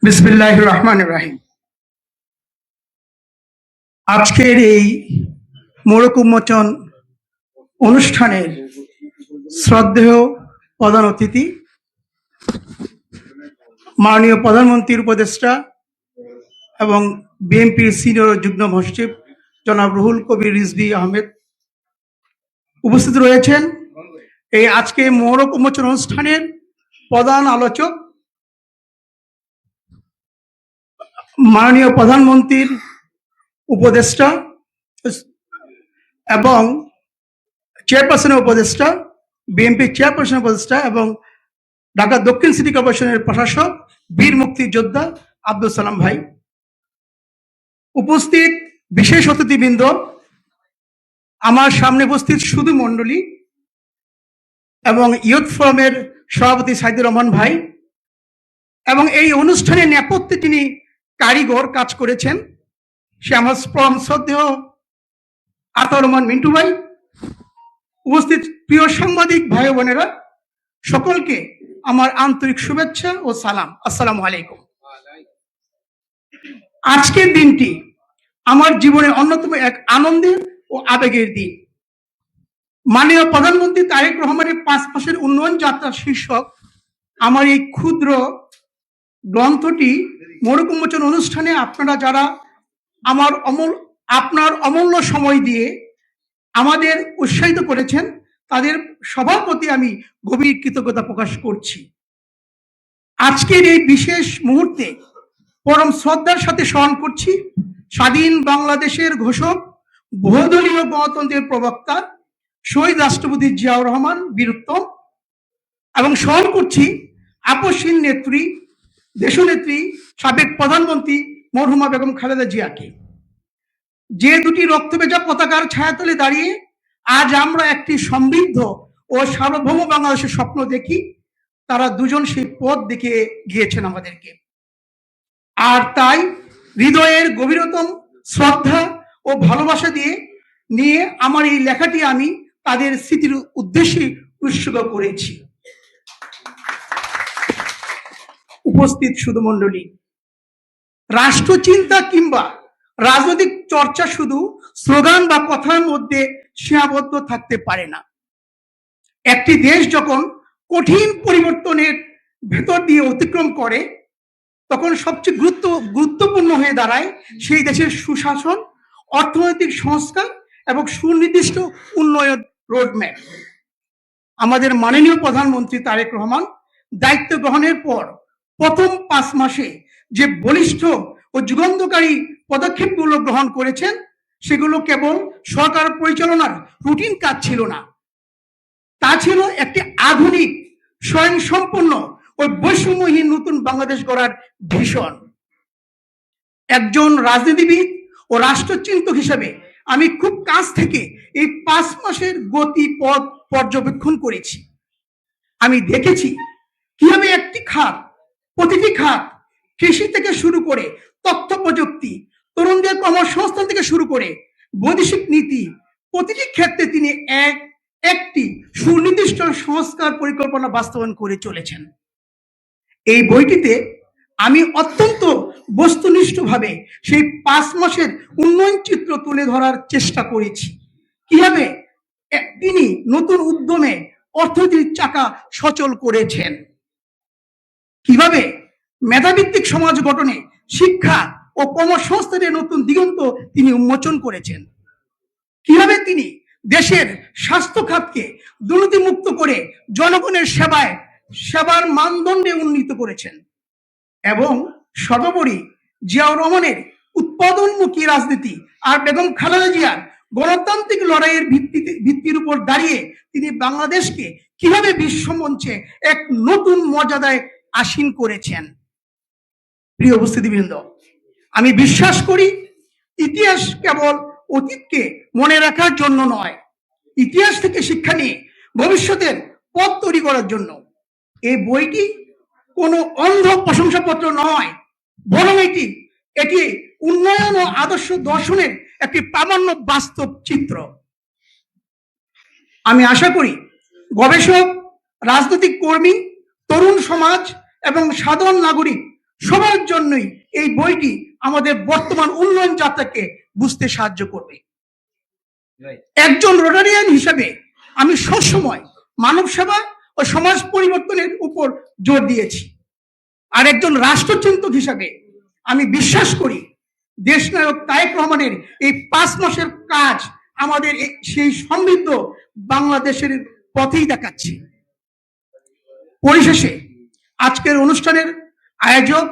বিসমিল্লাহির রহমানির রহিম। আজকের এই মোড়ক উন্মোচন অনুষ্ঠানের শ্রদ্ধেয় প্রধান অতিথি মাননীয় প্রধানমন্ত্রীর উপদেষ্টা এবং বিএনপির সিনিয়র যুগ্ম মহাসচিব জনাব রুহুল কবির রিজভী আহমেদ উপস্থিত রয়েছেন। এই আজকে মোড়ক উন্মোচন অনুষ্ঠানের প্রধান আলোচক মাননীয় প্রধানমন্ত্রীর উপদেষ্টা এবং চেয়ারপারসনের উপদেষ্টা, বিএনপি চেয়ারপারসনের উপদেষ্টা এবং ঢাকা দক্ষিণ সিটি কর্পোরেশনের প্রশাসক বীর মুক্তিযোদ্ধা আব্দুল সালাম ভাই, উপস্থিত বিশেষ অতিথিবৃন্দ, আমার সামনে উপস্থিত সুধী মণ্ডলী এবং ইয়ুথ ফোরামের সভাপতি সাইদুর রহমান ভাই, এবং এই অনুষ্ঠানের নেপথ্যে তিনি কারিগর কাজ করেছেন সে আমার শ্রদ্ধেয় আতাউর রহমান মিন্টু ভাই, উপস্থিত প্রিয় সাংবাদিক ভাই বোনেরা, সকলকে আমার আন্তরিক শুভেচ্ছা ও সালাম। আসসালামু আলাইকুম। আজকের দিনটি আমার জীবনে অন্যতম এক আনন্দের ও আবেগের দিন। মাননীয় প্রধানমন্ত্রী তারেক রহমানের 5 মাসের উন্নয়ন যাত্রা শীর্ষক আমার এই ক্ষুদ্র গ্রন্থটি মোড়ক উন্মোচন অনুষ্ঠানে আপনারা যারা আপনার অমূল্য সময় দিয়ে আমাদের উৎসাহিত করেছেন, তাদের সবার প্রতি আমি গভীর কৃতজ্ঞতা প্রকাশ করছি। আজকের এই বিশেষ মুহূর্তে পরম শ্রদ্ধার সাথে স্মরণ করছি স্বাধীন বাংলাদেশের ঘোষক, বহুদলীয় গণতন্ত্রের প্রবক্তা শহীদ রাষ্ট্রপতি জিয়াউর রহমান বীরুত্তম, এবং স্মরণ করছি আপসহীন নেত্রী, দেশনেত্রী, সাবেক প্রধানমন্ত্রী মরহুমা বেগম খালেদা জিয়াকে, যে দুটি রক্তভেজা পতাকার ছায়াতলে দাঁড়িয়ে আজ আমরা একটি সমৃদ্ধ ও সার্বভৌম বাংলাদেশের স্বপ্ন দেখি। তারা দুজন সেই পথ দেখে গিয়েছেন আমাদেরকে। আর তাই হৃদয়ের গভীরতম শ্রদ্ধা ও ভালোবাসা নিয়ে আমার এই লেখাটি আমি তাদের স্মৃতির উদ্দেশ্যে উৎসর্গ করেছি। উপস্থিত সুধী মণ্ডলী, রাষ্ট্রচিন্তা কিংবা রাজনৈতিক চর্চা শুধু স্লোগান বা কথার মধ্যে সীমাবদ্ধ থাকতে পারে না। একটি দেশ যখন কঠিন পরিবর্তনের ভেতর দিয়ে অতিক্রম করে, তখন সবচেয়ে গুরুত্বপূর্ণ হয়ে দাঁড়ায় সেই দেশের সুশাসন, অর্থনৈতিক সংস্কার এবং সুনির্দিষ্ট উন্নয়ন রোডম্যাপ। আমাদের মাননীয় প্রধানমন্ত্রী তারেক রহমান দায়িত্ব গ্রহণের পর প্রথম 5 মাসে যে বলিষ্ঠ ও যুগান্তকারী পদক্ষেপগুলো গ্রহণ করেছেন, সেগুলো কেবল সরকার পরিচালনার রুটিন কাজ ছিল না, তা ছিল একটি আধুনিক, স্বয়ংসম্পন্ন ও বৈষম্যহীন নতুন বাংলাদেশ গড়ার ভিশন। একজন রাজনীতিবিদ ও রাষ্ট্রচিন্তক হিসেবে আমি খুব কাছ থেকে এই 5 মাসের গতিপথ পর্যবেক্ষণ করেছি। আমি দেখেছি কিভাবে একটি খাত, প্রতিটি খাত, কৃষি থেকে শুরু করে তথ্য প্রযুক্তি, তরুণদের কর্মসংস্থান থেকে শুরু করে বৈদেশিক নীতি, প্রতিটি ক্ষেত্রে তিনি একটি সুনির্দিষ্ট সংস্কার পরিকল্পনা বাস্তবায়ন করে চলেছেন। এই বইটিতে আমি অত্যন্ত বস্তুনিষ্ঠভাবে সেই 5 মাসের উন্নয়ন চিত্র তুলে ধরার চেষ্টা করেছি। কিভাবে তিনি নতুন উদ্যমে অর্থনীতির চাকা সচল করেছেন, কিভাবে মেধাভিত্তিক সমাজ গঠনে শিক্ষা ও কর্মসংস্থানের নতুন দিগন্ত তিনি উন্মোচন করেছেন, কিভাবে তিনি দেশের স্বাস্থ্য খাতকে দুর্নীতিমুক্ত করে জনগণের সেবার মানদণ্ডে উন্নীত করেছেন, এবং সর্বোপরি জিয়াউর রহমানের উৎপাদনমুখী রাজনীতি আর বেগম খালেদা জিয়ার গণতান্ত্রিক লড়াইয়ের ভিত্তির উপর দাঁড়িয়ে তিনি বাংলাদেশকে কিভাবে বিশ্বমঞ্চে এক নতুন মর্যাদায় আসীন করেছেন। প্রিয় উপস্থিতিবৃন্দ, আমি বিশ্বাস করি ইতিহাস কেবল অতীতকে মনে রাখার জন্য নয়, ইতিহাস থেকে শিক্ষা নিয়ে ভবিষ্যতের পথ তৈরি করার জন্য। এই বইটি কোনো অন্ধ প্রশংসাপত্র নয়, বরং এটি উন্নয়ন ও আদর্শ দর্শনের একটি প্রামাণ্য বাস্তব চিত্র। আমি আশা করি গবেষক, রাজনৈতিক কর্মী, তরুণ সমাজ এবং সাধারণ নাগরিক সবার জন্যই এই বইটি আমাদের বর্তমান উন্নয়ন যাত্রাকে বুঝতে সাহায্য করবে। একজন রোটারিয়ান হিসেবে আমি সবসময় মানব সেবা ও সমাজ পরিবর্তনের উপর জোর দিয়েছি। আর একজন রাষ্ট্রচিন্তক হিসাবে আমি বিশ্বাস করি দেশনায়ক তারেক রহমানের এই 5 মাসের কাজ আমাদের সেই সমৃদ্ধ বাংলাদেশের পথেই দেখাচ্ছে। পরিশেষে আজকের অনুষ্ঠানের আয়োজক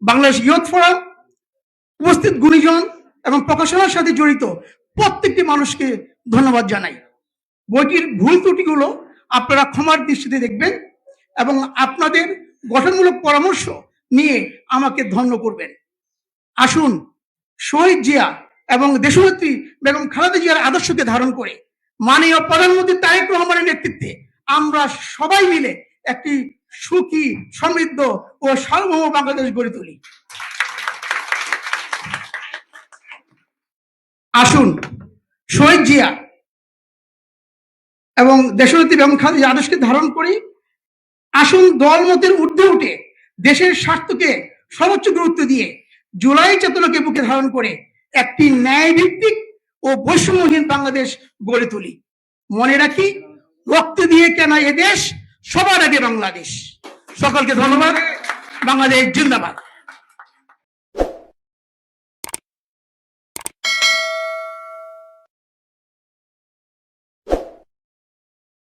বাংলাদেশ ইয়ুথ ফোরাম, উপস্থিত গুণীজন এবং প্রকাশনার সাথে জড়িত প্রত্যেকটি মানুষকে ধন্যবাদ জানাই। বইটির ভুল ত্রুটিগুলো আপনারা ক্ষমার দৃষ্টিতে দেখবেন এবং আপনাদের গঠনমূলক পরামর্শ নিয়ে আমাকে ধন্য করবেন। আসুন শহীদ জিয়া এবং দেশনেত্রী বেগম খালেদা জিয়ার আদর্শকে ধারণ করে মাননীয় প্রধানমন্ত্রী তারেক রহমানের নেতৃত্বে আমরা সবাই মিলে একটি সুখী, সমৃদ্ধ ও সার্বভৌম বাংলাদেশ গড়ে তুলি। আসুন শহীদ জিয়া এবং দেশনেত্রী বেগম খালেদা জিয়ার আদর্শকে ধারণ করি। আসুন দলমতের ঊর্ধ্বে উঠে দেশের স্বার্থকে সর্বোচ্চ গুরুত্ব দিয়ে জুলাই চেতনাকে বুকে ধারণ করে একটি ন্যায়ভিত্তিক ও বৈষম্যহীন বাংলাদেশ গড়ে তুলি। মনে রাখি, রক্ত দিয়ে কেনা এ দেশ, সবার আগে বাংলাদেশ। সকলকে ধন্যবাদ। বাংলাদেশ জিন্দাবাদ।